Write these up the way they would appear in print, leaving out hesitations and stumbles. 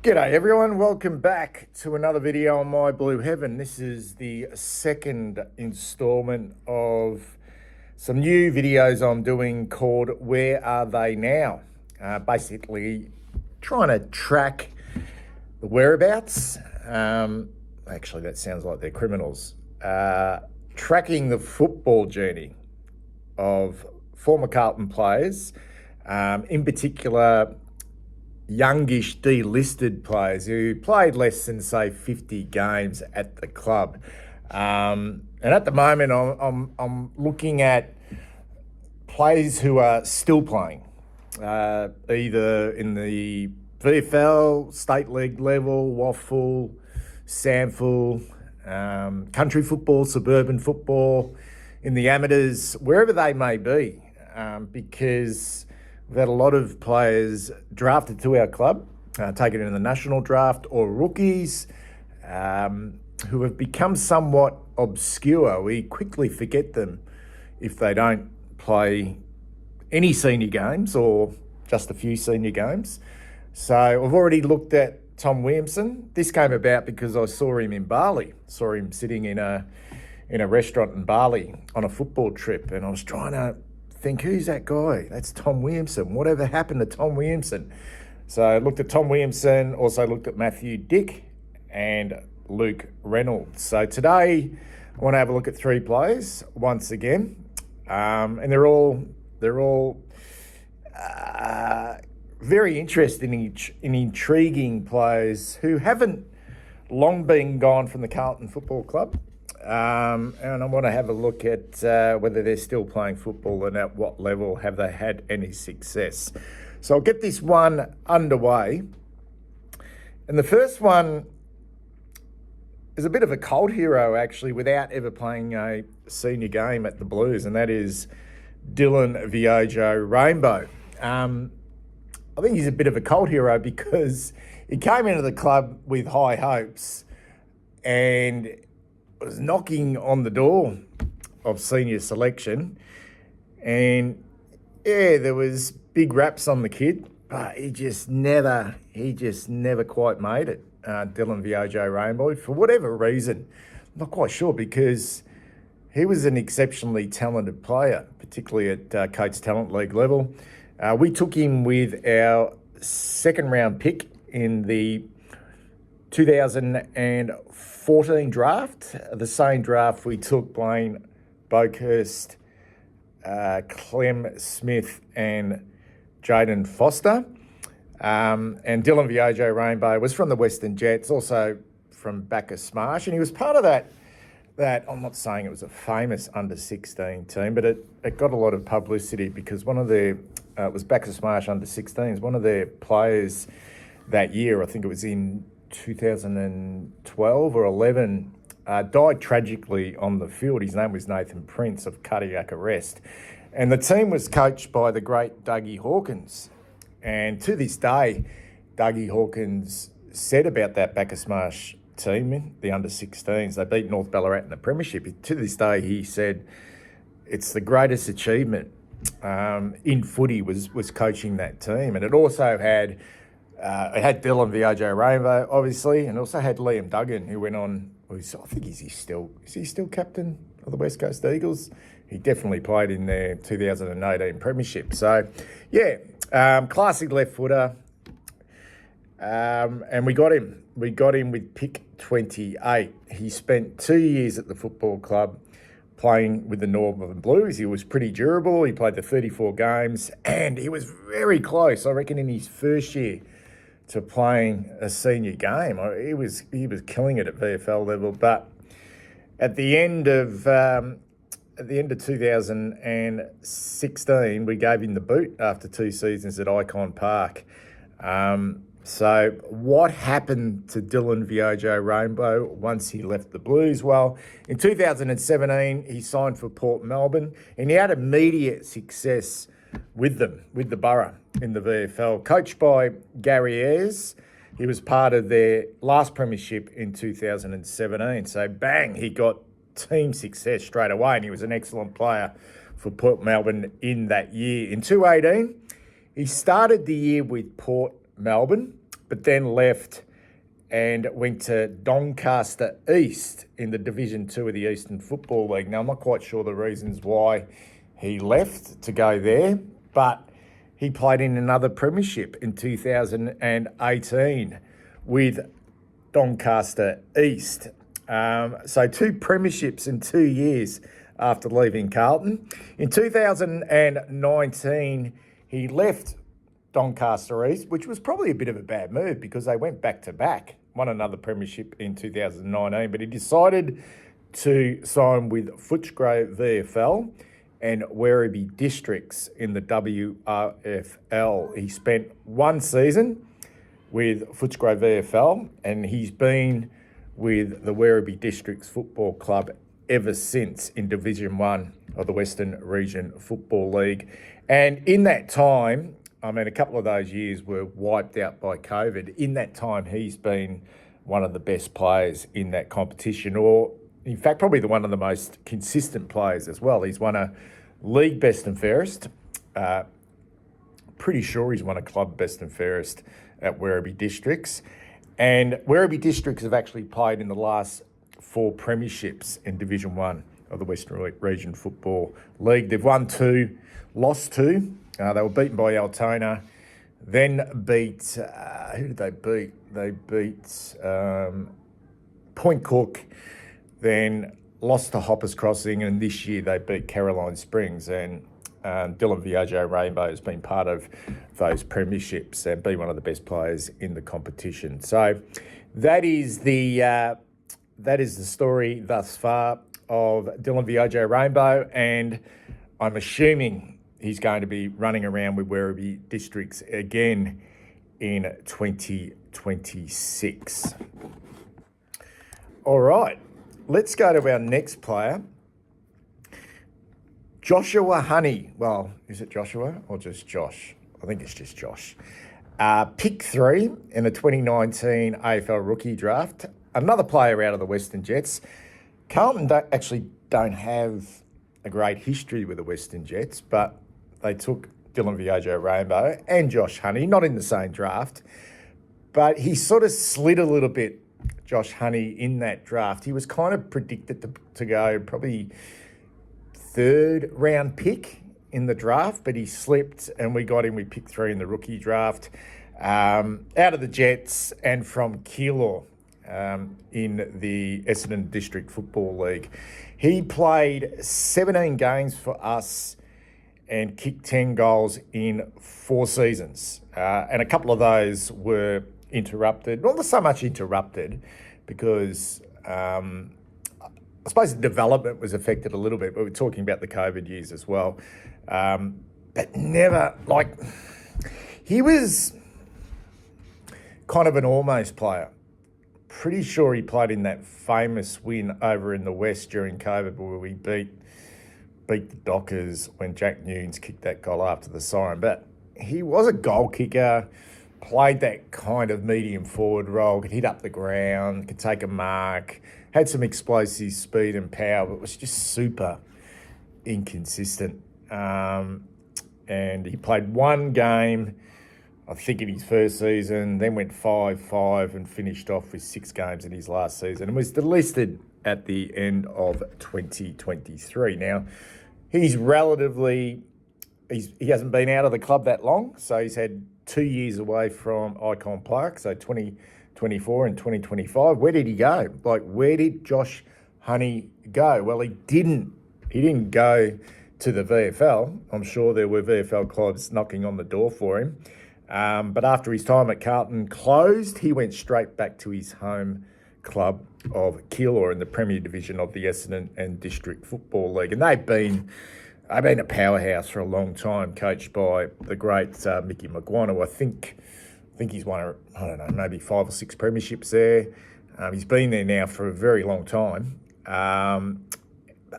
G'day everyone, welcome back to another video on My Blue Heaven. This is the second installment of some new videos I'm doing called Where Are They Now? Basically trying to track the whereabouts. Actually, that sounds like they're criminals. Tracking the football journey of former Carlton players, in particular youngish delisted players who played less than, say, 50 games at the club. And at the moment, I'm looking at players who are still playing, either in the VFL, State League level, WAFL, SANFL, country football, suburban football, in the amateurs, wherever they may be, because we've had a lot of players drafted to our club, taken in the national draft, or rookies who have become somewhat obscure. We quickly forget them if they don't play any senior games or just a few senior games. So I've already looked at Tom Williamson. This came about because I saw him in Bali, saw him sitting in a restaurant in Bali on a football trip, and I was trying to think, who's that guy? That's Tom Williamson. Whatever happened to Tom Williamson? So I looked at Tom Williamson, also looked at Matthew Dick and Luke Reynolds. So today I want to have a look at three players once again, and they're all very interesting and intriguing players who haven't long been gone from the Carlton Football Club. And I want to have a look at whether they're still playing football and at what level have they had any success. So I'll get this one underway. And the first one is a bit of a cult hero, actually, without ever playing a senior game at the Blues, and that is Dillon Viojo-Rainbow. I think he's a bit of a cult hero because he came into the club with high hopes and was knocking on the door of senior selection, and there was big raps on the kid, but he just never quite made it. Dillon Viojo-Rainbow, for whatever reason, I'm not quite sure, because he was an exceptionally talented player, particularly at Coates Talent League level. We took him with our second round pick in the 2014 draft, the same draft we took Blaine Boakhurst, Clem Smith and Jaden Foster. And Dillon Viojo-Rainbow was from the Western Jets, also from Bacchus Marsh, and he was part of that I'm not saying it was a famous under-16 team, but it got a lot of publicity because one of their, it was Bacchus Marsh under-16s, one of their players that year, I think it was in 2012 or 11, died tragically on the field. His name was Nathan Prince, of cardiac arrest. And the team was coached by the great Dougie Hawkins. And to this day, Dougie Hawkins said about that Bacchus Marsh team, the under-16s, they beat North Ballarat in the premiership. To this day, he said it's the greatest achievement in footy was coaching that team. And it also had it had Dillon Viojo-Rainbow, obviously, and also had Liam Duggan, who went on. I think is he still captain of the West Coast Eagles? He definitely played in their 2018 premiership. So, classic left footer, and we got him. We got him with pick 28. He spent 2 years at the football club playing with the Northern Blues. He was pretty durable. He played the 34 games, and he was very close, I reckon, in his first year to playing a senior game. He was killing it at VFL level, but at the end of 2016, we gave him the boot after 2 seasons at Icon Park. So what happened to Dillon Viojo-Rainbow once he left the Blues? Well, in 2017, he signed for Port Melbourne, and he had immediate success with them, with the Borough in the VFL. Coached by Gary Ayres, he was part of their last premiership in 2017. So bang, he got team success straight away, and he was an excellent player for Port Melbourne in that year. In 2018, he started the year with Port Melbourne but then left and went to Doncaster East in the Division 2 of the Eastern Football League. Now, I'm not quite sure the reasons why he left to go there, but he played in another premiership in 2018 with Doncaster East. So 2 premierships in 2 years after leaving Carlton. In 2019, he left Doncaster East, which was probably a bit of a bad move because they went back-to-back, won another premiership in 2019, but he decided to sign with Footscray VFL and Werribee Districts in the WRFL. He spent 1 season with Footscray VFL, and he's been with the Werribee Districts Football Club ever since in Division 1 of the Western Region Football League. And in that time, I mean, a couple of those years were wiped out by COVID. In that time, he's been one of the best players in that competition, or in fact, probably one of the most consistent players as well. He's won a league best and fairest. Pretty sure he's won a club best and fairest at Werribee Districts. And Werribee Districts have actually played in the last 4 premierships in Division 1 of the Western Region Football League. They've won 2, lost 2. They were beaten by Altona, then beat, who did they beat? They beat Point Cook, then lost to Hoppers Crossing, and this year they beat Caroline Springs. And Dillon Viojo-Rainbow has been part of those premierships and been one of the best players in the competition. So that is the story thus far of Dillon Viojo-Rainbow, and I'm assuming he's going to be running around with Werribee Districts again in 2026. All right, let's go to our next player, Joshua Honey. Well, is it Joshua or just Josh? I think it's just Josh. Pick 3 in the 2019 AFL rookie draft. Another player out of the Western Jets. Carlton don't have a great history with the Western Jets, but they took Dillon Viojo-Rainbow and Josh Honey, not in the same draft, but he sort of slid a little bit, Josh Honey, in that draft. He was kind of predicted to go probably 3rd round pick in the draft, but he slipped and we got him with pick 3 in the rookie draft, out of the Jets and from Keilor in the Essendon District Football League. He played 17 games for us and kicked 10 goals in 4 seasons. And a couple of those were interrupted. Well, not so much interrupted because I suppose the development was affected a little bit, but we're talking about the COVID years as well. But never, he was kind of an almost player. Pretty sure he played in that famous win over in the West during COVID where we beat the Dockers when Jack Nunes kicked that goal after the siren. But he was a goal kicker, played that kind of medium forward role, could hit up the ground, could take a mark, had some explosive speed and power, but was just super inconsistent. And he played 1 game, I think, in his first season, then went 5-5 and finished off with 6 games in his last season and was delisted at the end of 2023. Now, he hasn't been out of the club that long, so he's had 2 years away from Icon Park, so 2024 and 2025. Where did he go? Where did Josh Honey go? Well, he didn't go to the VFL. I'm sure there were VFL clubs knocking on the door for him. But after his time at Carlton closed, he went straight back to his home club of Keilor in the Premier Division of the Essendon and District Football League. And they've been a powerhouse for a long time, coached by the great Mickey McGuire. I think he's won, maybe 5 or 6 premierships there. He's been there now for a very long time.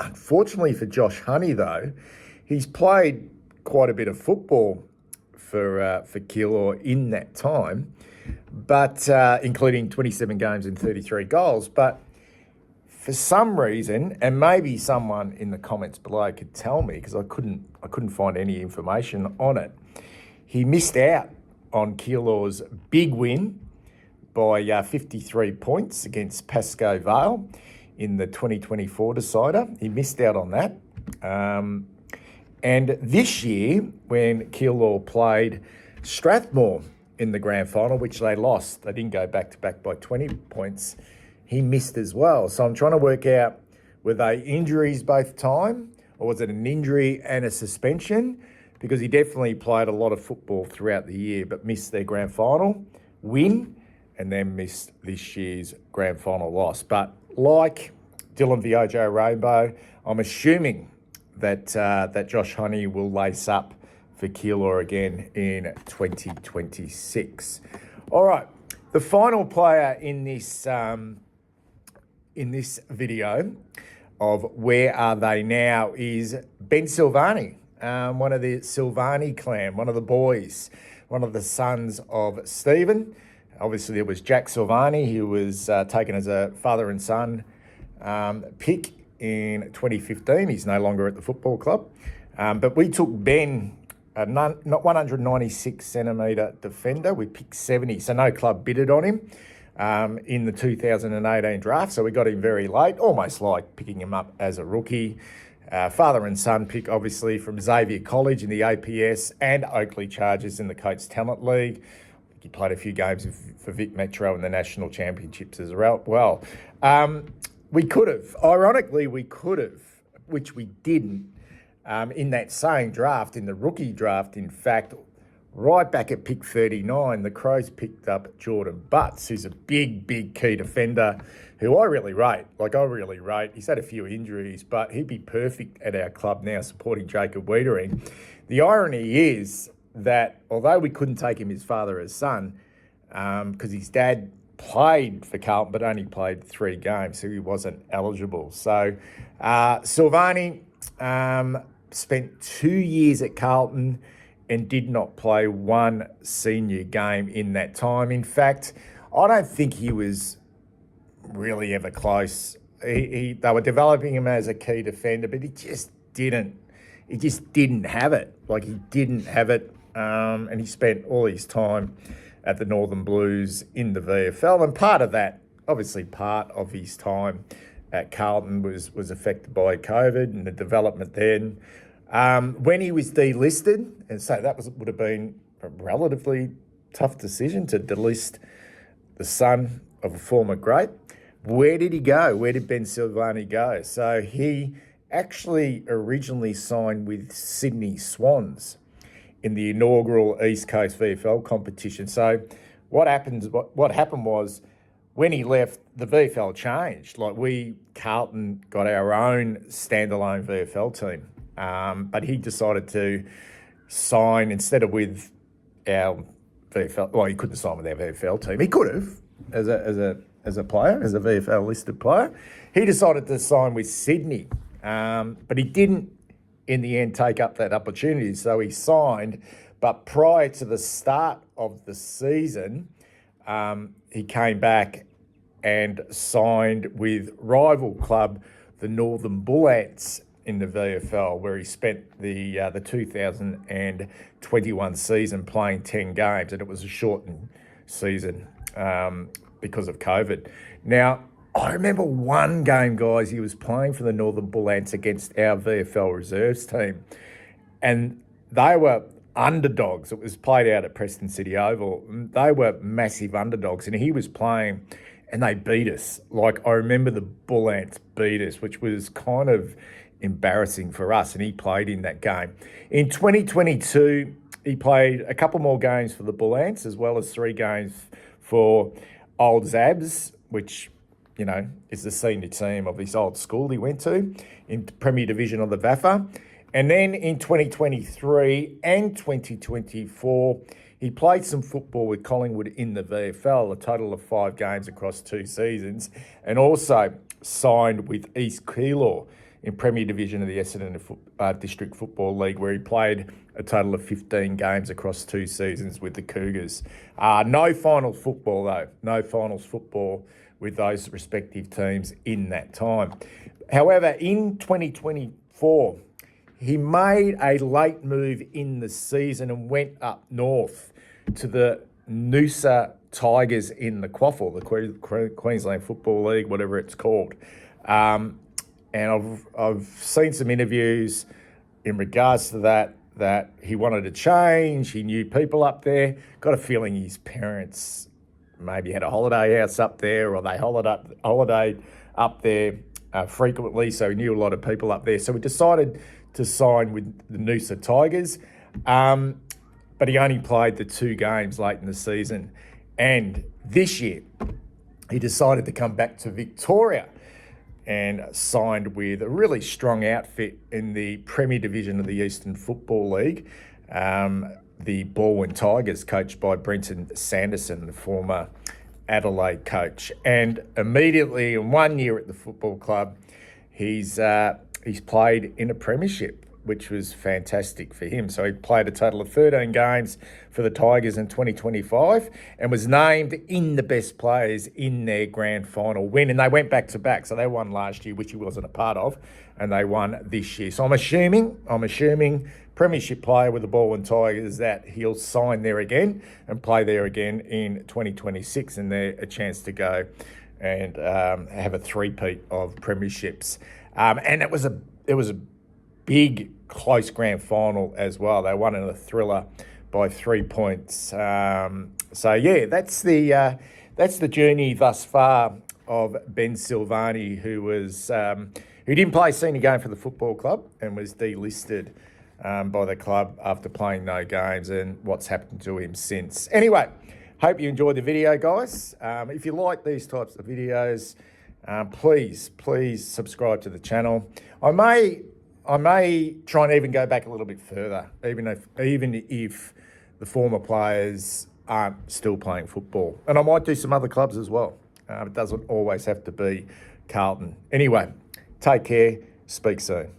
Unfortunately for Josh Honey, though, he's played quite a bit of football for Keilor in that time, but including 27 games and 33 goals. But for some reason, and maybe someone in the comments below could tell me because I couldn't find any information on it, he missed out on Keilor's big win by 53 points against Pascoe Vale in the 2024 decider. He missed out on that. And this year, when Keilor played Strathmore in the grand final, which they lost, they didn't go back-to-back by 20 points, he missed as well. So I'm trying to work out, were they injuries both time, or was it an injury and a suspension? Because he definitely played a lot of football throughout the year, but missed their grand final win and then missed this year's grand final loss. But like Dillon Viojo-Rainbow, I'm assuming that Josh Honey will lace up for Keilor again in 2026. All right, the final player in this video of Where Are They Now is Ben Silvagni, one of the Silvagni clan, one of the boys, one of the sons of Stephen. Obviously, there was Jack Silvagni, who was taken as a father and son pick in 2015. He's no longer at the football club. But we took Ben, not 196 centimetre defender. We picked 70, so no club bidded on him in the 2018 draft. So we got him very late, almost like picking him up as a rookie. Father and son pick, obviously, from Xavier College in the APS and Oakley Chargers in the Coates Talent League. He played a few games for Vic Metro in the national championships as well. We could have, ironically, which we didn't, in that same draft, in the rookie draft, in fact, right back at pick 39, the Crows picked up Jordan Butts, who's a big key defender who I really rate. He's had a few injuries, but he'd be perfect at our club now, supporting Jacob Wiedering. The irony is that although we couldn't take him as father as son, because his dad played for Carlton but only played 3 games, so he wasn't eligible. So Silvagni spent 2 years at Carlton and did not play one senior game in that time. In fact, I don't think he was really ever close. They were developing him as a key defender, but he just didn't have it. He didn't have it. And he spent all his time at the Northern Blues in the VFL. And part of his time at Carlton was affected by COVID and the development then. When he was delisted, and so that would have been a relatively tough decision to delist the son of a former great. Where did he go? Where did Ben Silvagni go? So he actually originally signed with Sydney Swans in the inaugural East Coast VFL competition. So what happened was, when he left, the VFL changed. Carlton got our own standalone VFL team. But he decided to sign, instead of with our VFL, well, he couldn't sign with our VFL team. He could have, as a player, as a VFL listed player. He decided to sign with Sydney, but he didn't in the end take up that opportunity. So he signed, but prior to the start of the season, he came back and signed with rival club, the Northern Bull Ants, in the VFL, where he spent the 2021 season playing 10 games, and it was a shortened season because of COVID. Now, I remember one game, guys, he was playing for the Northern Bull Ants against our VFL reserves team, and they were underdogs. It was played out at Preston City Oval. They were massive underdogs, and he was playing, and they beat us. I remember the Bull Ants beat us, which was kind of embarrassing for us, and he played in that game. In 2022, he played a couple more games for the Bull Ants, as well as 3 games for Old Zabs, which, is the senior team of this old school he went to in Premier Division of the VAFA. And then in 2023 and 2024, he played some football with Collingwood in the VFL, a total of 5 games across 2 seasons, and also signed with East Keilor in Premier Division of the Essendon District Football League, where he played a total of 15 games across 2 seasons with the Cougars. No finals football, though. No finals football with those respective teams in that time. However, in 2024, he made a late move in the season and went up north to the Noosa Tigers in the QAFL, the Queensland Football League, whatever it's called. And I've seen some interviews in regards to that he wanted to change. He knew people up there. Got a feeling his parents maybe had a holiday house up there, or they holidayed up there frequently, so he knew a lot of people up there. So he decided to sign with the Noosa Tigers, but he only played the 2 games late in the season. And this year, he decided to come back to Victoria and signed with a really strong outfit in the Premier Division of the Eastern Football League, the Balwyn Tigers, coached by Brenton Sanderson, the former Adelaide coach. And immediately in 1 year at the football club, he's played in a premiership, which was fantastic for him. So he played a total of 13 games for the Tigers in 2025 and was named in the best players in their grand final win. And they went back-to-back. So they won last year, which he wasn't a part of, and they won this year. So I'm assuming premiership player with the Balwyn Tigers, that he'll sign there again and play there again in 2026, and they're a chance to go and have a three-peat of premierships. And it was a big, close grand final as well. They won in a thriller by 3 points. So yeah, that's the journey thus far of Ben Silvagni, who didn't play a senior game for the football club and was delisted by the club after playing no games, and what's happened to him since. Anyway, hope you enjoyed the video, guys. If you like these types of videos, please subscribe to the channel. I may try and even go back a little bit further, even if the former players aren't still playing football. And I might do some other clubs as well. It doesn't always have to be Carlton. Anyway, take care. Speak soon.